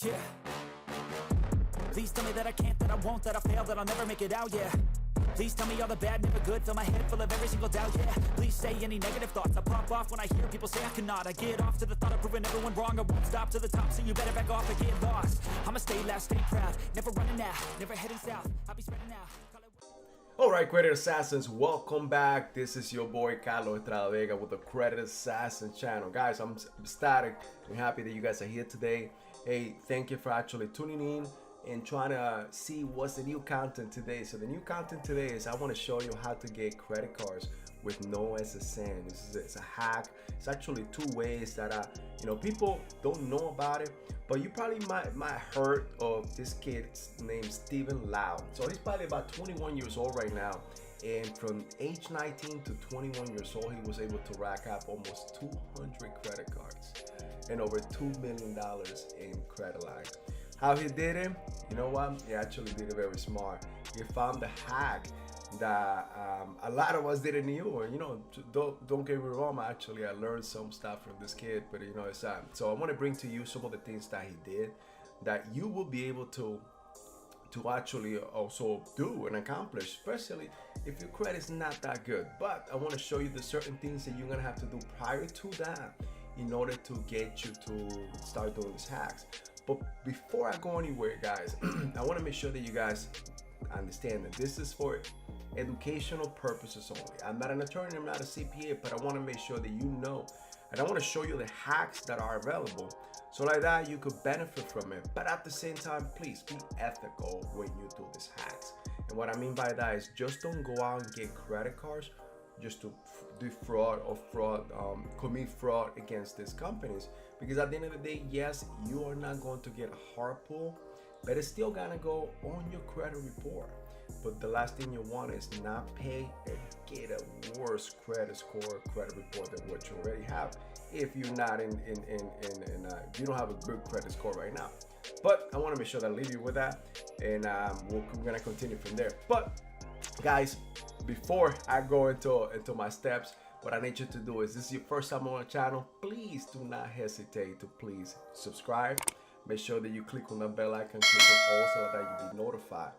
Yeah. Please tell me that I can't, that I won't, that I fail, that I'll never make it out, yeah. Please tell me all the bad, never good, fill my head full of every single doubt, yeah. Please say any negative thoughts, I pop off when I hear people say I cannot. I get off to the thought of proving everyone wrong, I won't stop to the top, so you better back off and get lost. I'ma stay loud, stay proud, never running out, never heading south, I'll be spreading out. Alright, Credit Assassins, welcome back. This is your boy Carlos Vega with the Credit Assassin channel. Guys, I'm ecstatic and happy that you guys are here today. Hey, thank you for actually tuning in and trying to see what's the new content today. So the new content today is I want to show you how to get credit cards with no SSN. It's a hack. It's actually two ways that people don't know about it, but you probably might heard of this kid named Steven Lau. So he's probably about 21 years old right now, and from age 19 to 21 years old, he was able to rack up almost 200 credit cards and over $2 million in Tradeline. How he did it? You know what? He actually did it very smart. He found the hack that a lot of us didn't know. And don't get me wrong, I learned some stuff from this kid, but it's so I want to bring to you some of the things that he did that you will be able to actually also do and accomplish, especially if your credit's not that good. But I want to show you the certain things that you're gonna have to do prior to that in order to get you to start doing these hacks. But before I go anywhere, guys, I want to make sure that you guys understand that this is for educational purposes only. I'm not an attorney, I'm not a CPA, but I want to make sure that you know, and I want to show you the hacks that are available, so like that you could benefit from it. But at the same time, please be ethical when you do these hacks. And what I mean by that is just don't go out and get credit cards just to defraud or commit fraud against these companies, because at the end of the day, yes, you are not going to get a hard pull, but it's still gonna go on your credit report. But the last thing you want is not pay and get a worse credit score, credit report than what you already have, if you're not you don't have a good credit score right now. But I want to make sure that I leave you with that, and we're gonna continue from there. But guys, before I go into my steps, what I need you to do is, this is your first time on the channel, please do not hesitate to please subscribe. Make sure that you click on the bell icon, click on all, so that you'll be notified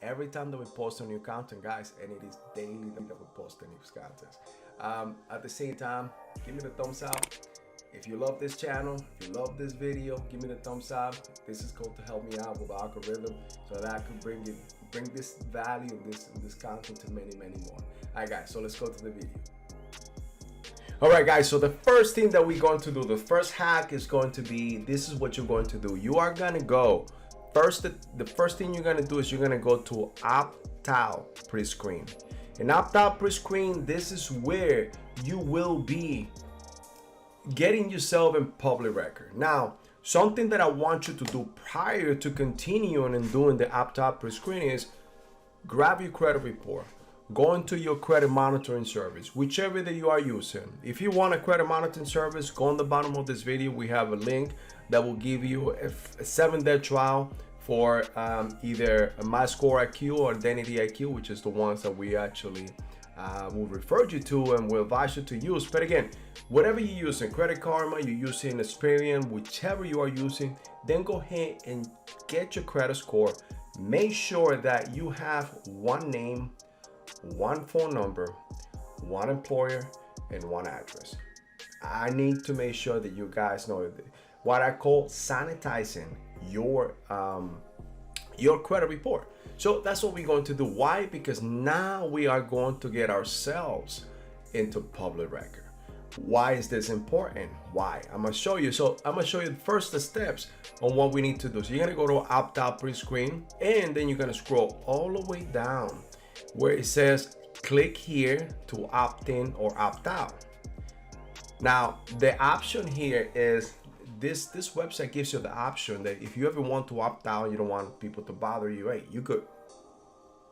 every time that we post a new content, guys, and it is daily that we post a new content. At the same time, give me the thumbs up. If you love this channel, if you love this video, give me the thumbs up. This is going to help me out with the algorithm, so that I can bring this value and this content to many more. Alright guys, so let's go to the video. Alright guys, so the first thing that we're going to do, the first hack is going to be, this is what you're going to do. You are going to go, the first thing you're going to do is you're going to go to opt-out pre-screen. In opt-out pre-screen, this is where you will be getting yourself in public record. Now, something that I want you to do prior to continuing and doing the opt-out pre-screen is grab your credit report. Go into your credit monitoring service, whichever that you are using. If you want a credit monitoring service, go on the bottom of this video. We have a link that will give you a 7-day trial for either a MyScore IQ or Identity IQ, which is the ones that we actually will refer you to and will advise you to use. But again, whatever you're using, Credit Karma, you're using Experian, whichever you are using, then go ahead and get your credit score. Make sure that you have one name, one phone number, one employer, and one address. I need to make sure that you guys know what I call sanitizing your credit report. So that's what we're going to do. Why? Because now we are going to get ourselves into public record. Why is this important? Why? I'm gonna show you. So I'm gonna show you first the steps on what we need to do. So you're gonna go to opt-out pre-screen, and then you're gonna scroll all the way down where it says click here to opt in or opt out. Now the option here is this website gives you the option that if you ever want to opt out, you don't want people to bother you, hey, you could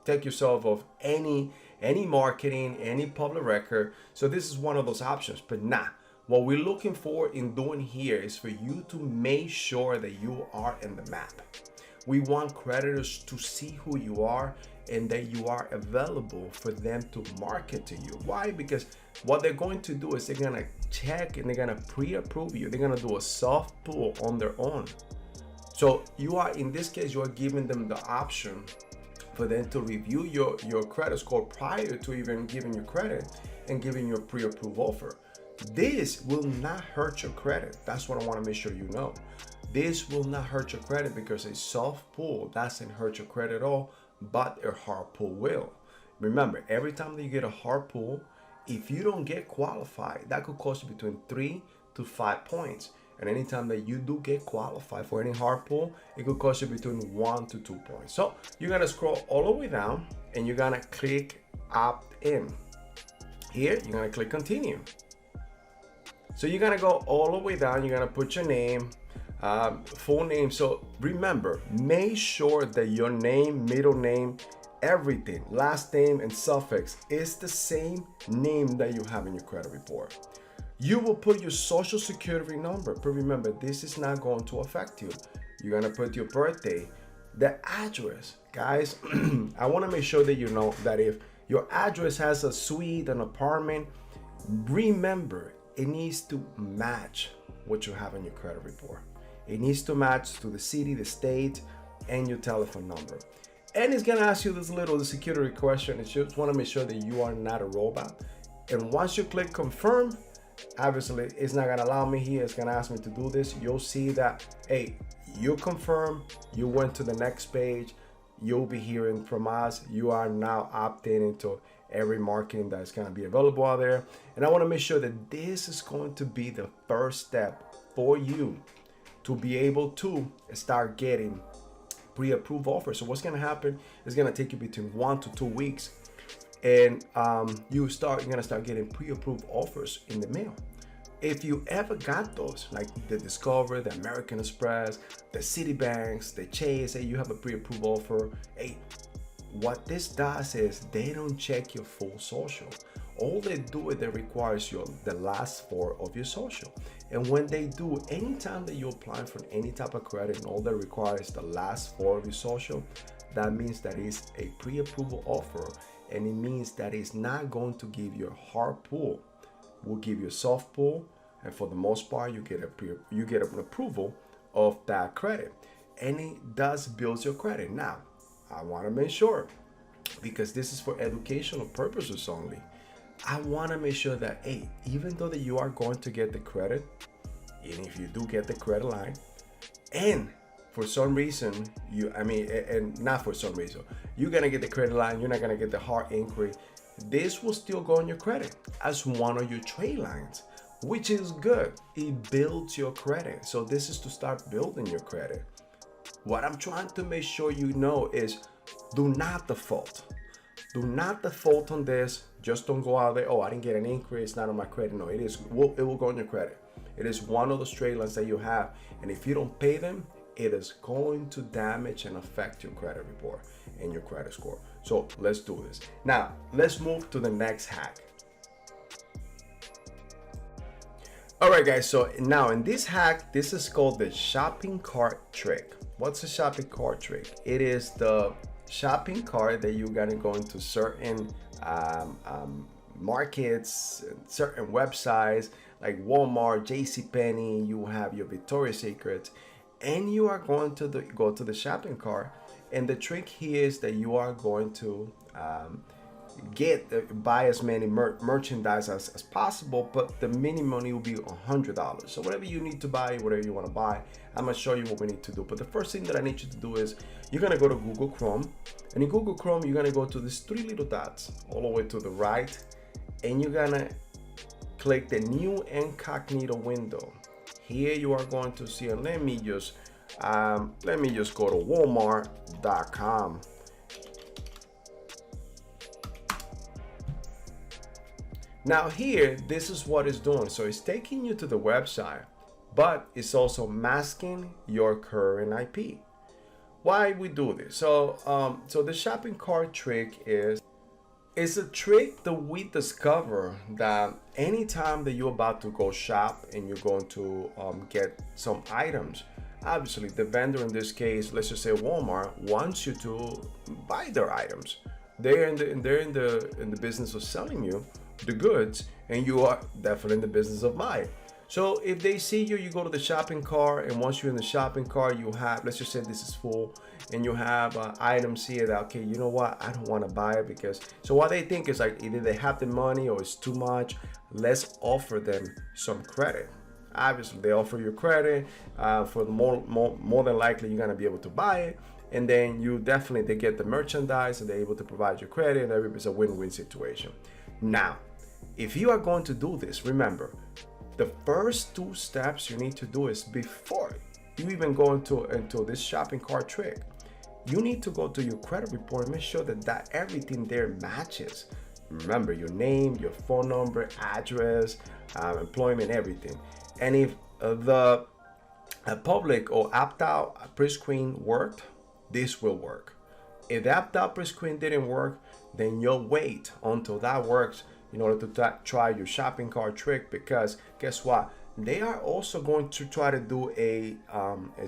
take yourself off any marketing, any public record. So this is one of those options. But nah, what we're looking for in doing here is for you to make sure that you are in the map. We want creditors to see who you are and that you are available for them to market to you. Why? Because what they're going to do is they're gonna check and they're gonna pre-approve you. They're gonna do a soft pull on their own. So you are, in this case, you are giving them the option for them to review your credit score prior to even giving you credit and giving you a pre-approved offer. This will not hurt your credit. That's what I want to make sure you know. This will not hurt your credit because a soft pull doesn't hurt your credit at all, but a hard pull will. Remember, every time that you get a hard pull, if you don't get qualified, that could cost you between 3 to 5 points. And anytime that you do get qualified for any hard pull, it could cost you between 1 to 2 points. So you're gonna scroll all the way down and you're gonna click opt in. Here, you're gonna click continue. So you're gonna go all the way down, you're gonna put your name, full name. So remember, make sure that your name, middle name, everything, last name and suffix is the same name that you have in your credit report. You will put your social security number, but remember, this is not going to affect you. You're gonna put your birthday, the address. Guys, I wanna make sure that you know that if your address has a suite, an apartment, remember, it needs to match what you have in your credit report. It needs to match to the city, the state, and your telephone number. And it's gonna ask you this little security question. It just wanna make sure that you are not a robot. And once you click confirm, obviously it's not gonna allow me here. It's gonna ask me to do this. You'll see that, hey, you confirm, you went to the next page. You'll be hearing from us. You are now opting into every marketing that's gonna be available out there. And I wanna make sure that this is going to be the first step for you to be able to start getting pre-approved offers. So what's gonna happen is gonna take you between 1 to 2 weeks, and you're gonna start getting pre-approved offers in the mail. If you ever got those, like the Discover, the American Express, the Citibanks, the Chase, say you have a pre-approved offer, hey, what this does is they don't check your full social. All they do is they requires the last 4 of your social. And when they do, anytime that you're applying for any type of credit and all they require is the last 4 of your social, that means that it's a pre-approval offer, and it means that it's not going to give you a hard pull. We'll give you a soft pull, and for the most part, you get an approval of that credit, and it does build your credit. Now, I want to make sure, because this is for educational purposes only, I want to make sure that, hey, even though that you are going to get the credit, and if you do get the credit line, and for some reason, and not for some reason, you're going to get the credit line, you're not going to get the hard inquiry, this will still go on your credit as one of your trade lines, which is good. It builds your credit. So this is to start building your credit. What I'm trying to make sure you know is do not default. Do not default on this. Just don't go out there, oh, I didn't get an inquiry, it's not on my credit. No, it will go on your credit. It is one of those trade lines that you have. And if you don't pay them, it is going to damage and affect your credit report and your credit score. So let's do this. Now, let's move to the next hack. All right, guys, so now in this hack, this is called the shopping cart trick. What's a shopping cart trick? It is the shopping cart that you're gonna go into certain markets, certain websites like Walmart, JCPenney, you have your Victoria's Secret, and you are going to go to the shopping cart. And the trick here is that you are going to buy as many merchandise as possible, but the minimum money will be $100. So whatever you need to buy, whatever you want to buy, I'm gonna show you what we need to do. But the first thing that I need you to do is you're gonna go to Google Chrome, and in Google Chrome you're gonna go to these 3 little dots all the way to the right, and you're gonna click the new incognito window. Here you are going to see, and let me just go to walmart.com. Now here, this is what it's doing. So it's taking you to the website, but it's also masking your current IP. Why we do this? So the shopping cart trick is a trick that we discover that anytime that you're about to go shop and you're going to get some items, obviously the vendor, in this case, let's just say Walmart, wants you to buy their items. They're in the business of selling you the goods, and you are definitely in the business of buying. So if they see you, you go to the shopping cart, and once you're in the shopping cart, you have, let's just say this is full, and you have items here that, okay, you know what, I don't want to buy it because, so what they think is like either they have the money or it's too much. Let's offer them some credit. Obviously, they offer you credit for the more than likely you're gonna be able to buy it, and then you definitely, they get the merchandise and they're able to provide you credit, and it's a win-win situation. Now, if you are going to do this, remember, the first 2 steps you need to do is before you even go into this shopping cart trick, you need to go to your credit report and make sure that everything there matches. Remember your name, your phone number, address, employment, everything. And if the public or opt-out pre-screen worked, this will work. If the opt-out pre-screen didn't work, then you'll wait until that works in order to try your shopping cart trick, because guess what? They are also going to try to do a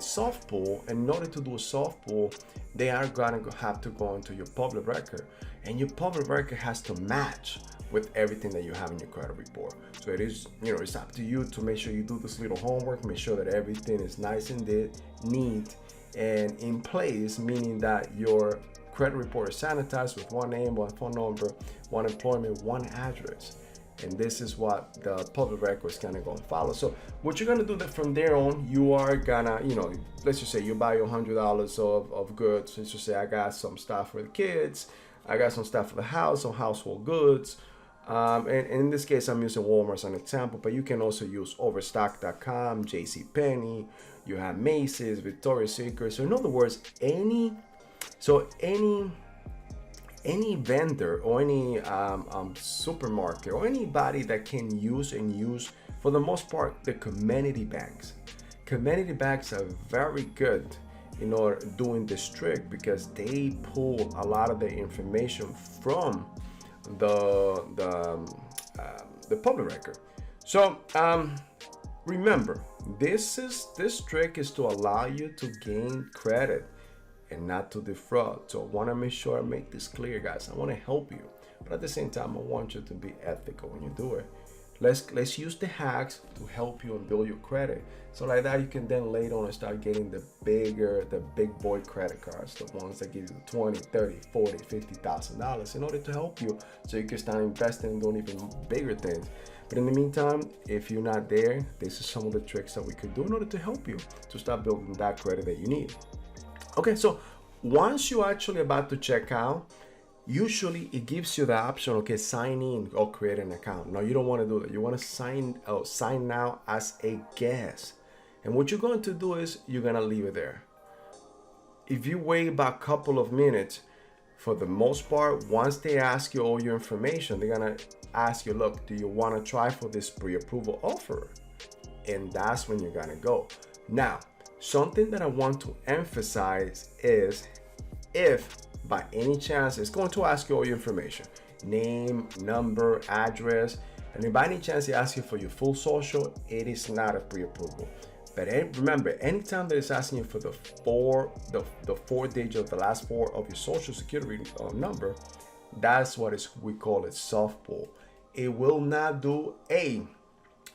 soft pull. And in order to do a soft pull, they are going to have to go into your public record, and your public record has to match with everything that you have in your credit report. So it is, it's up to you to make sure you do this little homework, make sure that everything is nice and neat and in place, meaning that your credit report is sanitized with one name, one phone number, one employment, one address. And this is what the public record is gonna go and follow. So what you're gonna do that from there on, you are gonna, let's just say you buy $100 of goods. Let's just say I got some stuff for the kids, I got some stuff for the house, some household goods. And in this case, I'm using Walmart as an example, but you can also use Overstock.com, JCPenney, you have Macy's, Victoria's Secret. So in other words, any vendor or any supermarket or anybody that can use for the most part the community banks. Community banks are very good in order doing this trick because they pull a lot of the information from the public record. So remember, this trick is to allow you to gain credit and not to defraud. So I want to make sure I make this clear, guys. I want to help you, but at the same time, I want you to be ethical when you do it. Let's use the hacks to help you and build your credit. So like that, you can then later on start getting the big boy credit cards, the ones that give you $20, $30, $40, $50,000 in order to help you, so you can start investing and doing even bigger things. But in the meantime, if you're not there, this is some of the tricks that we could do in order to help you to start building that credit that you need. Okay, so once you're actually about to check out, usually it gives you the option, okay, sign in or create an account. No, you don't want to do that. You want to sign now as a guest. And what you're going to do is you're going to leave it there. If you wait about a couple of minutes, for the most part, once they ask you all your information, they're going to ask you, look, do you want to try for this pre-approval offer? And that's when you're going to go. Now, something that I want to emphasize is if by any chance it's going to ask you all your information, name, number, address, and if by any chance they ask you for your full social, it is not a pre-approval. But remember, anytime that it's asking you for the four digits of the last 4 of your social security number, that's what we call it soft pull. It will not do a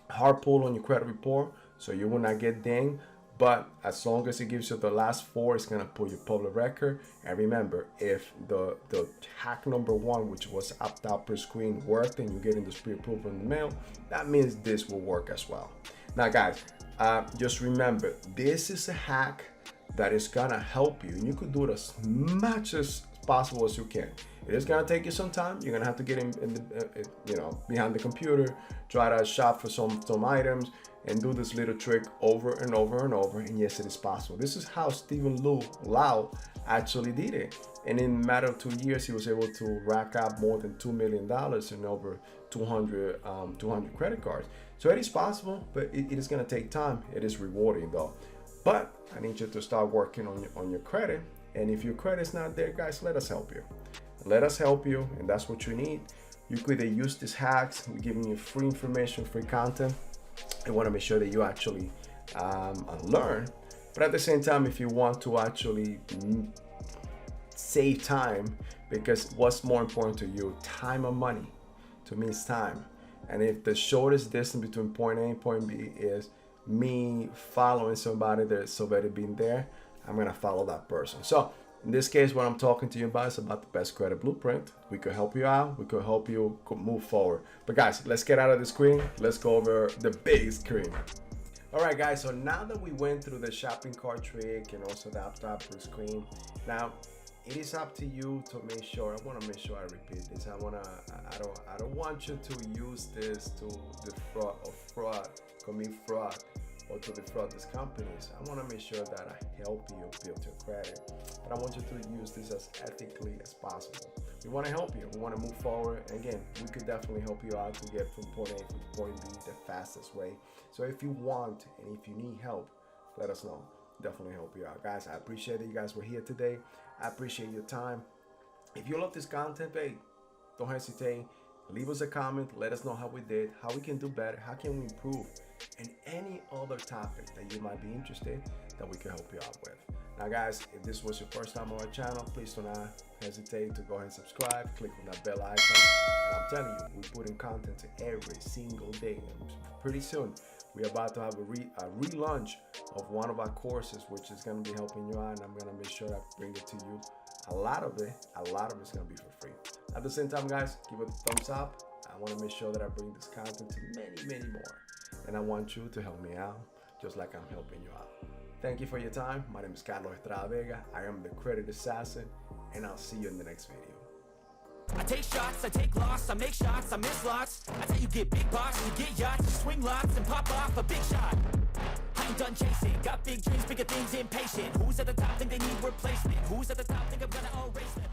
hard pull on your credit report, so you will not get dinged. But as long as it gives you the last 4, it's gonna pull your public record. And remember, if the hack number 1, which was opt-out pre-screen, worked and you're getting this pre-approval in the mail, that means this will work as well. Now guys, just remember, this is a hack that is gonna help you, and you could do it as much as possible as you can. It is gonna take you some time. You're gonna have to get behind the computer, try to shop for some items, and do this little trick over and over and over. And yes, it is possible. This is how Stephen Lau actually did it. And in a matter of 2 years, he was able to rack up more than $2 million and over 200 credit cards. So it is possible, but it is gonna take time. It is rewarding though. But I need you to start working on your credit. And if your credit's not there, guys, let us help you. Let us help you, and that's what you need. You could either use these hacks. We're giving you free information, free content. I want to make sure that you actually learn. But at the same time, if you want to actually save time, because what's more important to you, time or money? To me, it's time. And if the shortest distance between point A and point B is me following somebody that's already been there, I'm gonna follow that person. So in this case, what I'm talking to you about is about the best credit blueprint. We could help you out. We could help you move forward. But guys, let's get out of the screen. Let's go over the big screen. All right, guys. So now that we went through the shopping cart trick and also the top screen, now it is up to you to make sure. I want to make sure I repeat this. I don't want you to use this to commit fraud, or to defraud these companies. I want to make sure that I help you build your credit, but I want you to use this as ethically as possible. We want to help you. We want to move forward. And again, we could definitely help you out to get from point A to point B the fastest way. So if you want and if you need help, let us know. Definitely help you out, guys. I appreciate that you guys were here today. I appreciate your time. If you love this content, hey, don't hesitate. Leave us a comment. Let us know how we did, how we can do better, how can we improve, and any other topic that you might be interested that we can help you out with. Now, guys, if this was your first time on our channel, please do not hesitate to go ahead and subscribe. Click on that bell icon. And I'm telling you, we're putting content every single day. And pretty soon, we're about to have a relaunch of one of our courses, which is going to be helping you out. And I'm going to make sure I bring it to you. A lot of it's going to be for free. At the same time, guys, give it a thumbs up. I want to make sure that I bring this content to many, many more. And I want you to help me out, just like I'm helping you out. Thank you for your time. My name is Carlos Estrada Vega. I am the Credit Assassin, and I'll see you in the next video. I take shots, I take loss, I make shots, I miss lots. That's how you get big box, you get yachts, you swing lots and pop off a big shot. I ain't done chasing, got big dreams, bigger things, impatient. Who's at the top think they need replacement? Who's at the top think I'm gonna erase them?